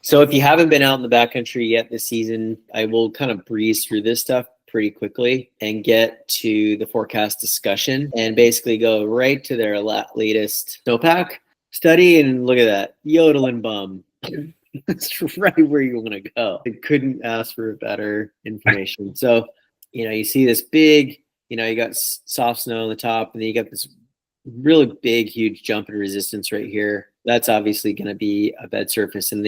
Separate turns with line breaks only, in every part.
So if you haven't been out in the backcountry yet this season, I will kind of breeze through this stuff pretty quickly and get to the forecast discussion and basically go right to their latest snowpack study. And look at that, yodel and bum. That's right where you want to go. I couldn't ask for better information. So, you see this big, you got soft snow on the top, and then you got this really big, huge jump in resistance right here. That's obviously going to be a bed surface, and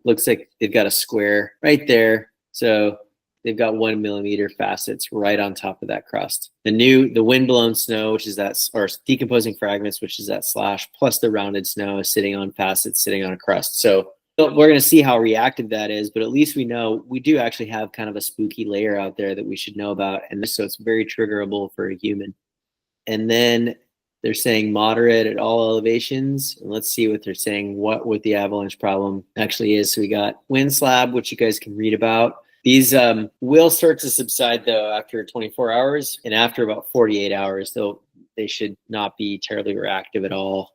looks like they've got a square right there. So they've got 1 millimeter facets right on top of that crust. The wind-blown snow, which is or decomposing fragments, which is that slash, plus the rounded snow is sitting on facets, sitting on a crust. So we're going to see how reactive that is, but at least we know we do actually have kind of a spooky layer out there that we should know about. And so it's very triggerable for a human. And then they're saying moderate at all elevations. And let's see what they're saying, what the avalanche problem actually is. So we got wind slab, which you guys can read about. These will start to subside, though, after 24 hours. And after about 48 hours, they should not be terribly reactive at all.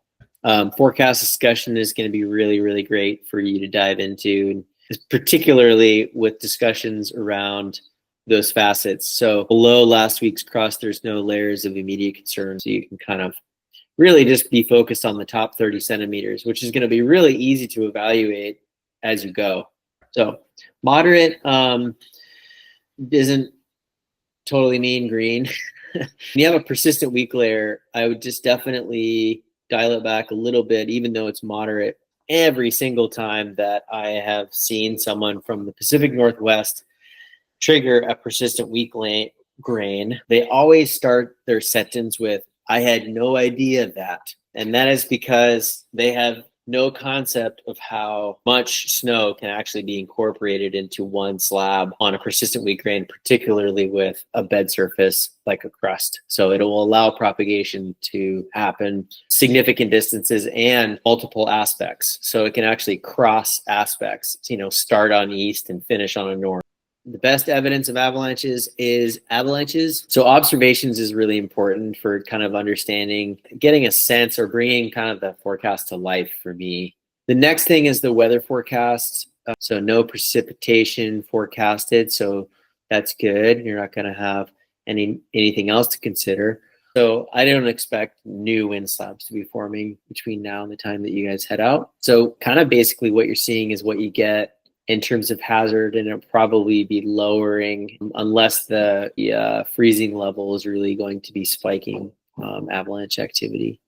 Forecast discussion is going to be really, really great for you to dive into, and particularly with discussions around those facets. So below last week's crust, there's no layers of immediate concern. So you can kind of really just be focused on the top 30 centimeters, which is going to be really easy to evaluate as you go. So moderate isn't totally mean green. When you have a persistent weak layer, I would just definitely dial it back a little bit, even though it's moderate. Every single time that I have seen someone from the Pacific Northwest trigger a persistent weak grain, they always start their sentence with, "I had no idea that." And that is because they have no concept of how much snow can actually be incorporated into one slab on a persistent weak grain, particularly with a bed surface like a crust. So it will allow propagation to happen significant distances and multiple aspects. So it can actually cross aspects, start on east and finish on a north. The best evidence of avalanches is avalanches. So observations is really important for kind of understanding, getting a sense, or bringing kind of the forecast to life for me. The next thing is the weather forecast. So no precipitation forecasted. So that's good. You're not going to have anything else to consider. So I don't expect new wind slabs to be forming between now and the time that you guys head out. So kind of basically what you're seeing is what you get in terms of hazard, and it'll probably be lowering unless the freezing level is really going to be spiking avalanche activity.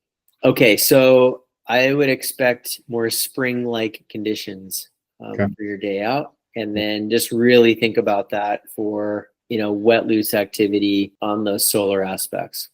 Okay, so I would expect more spring-like conditions for your day out, and then just really think about that for wet loose activity on those solar aspects.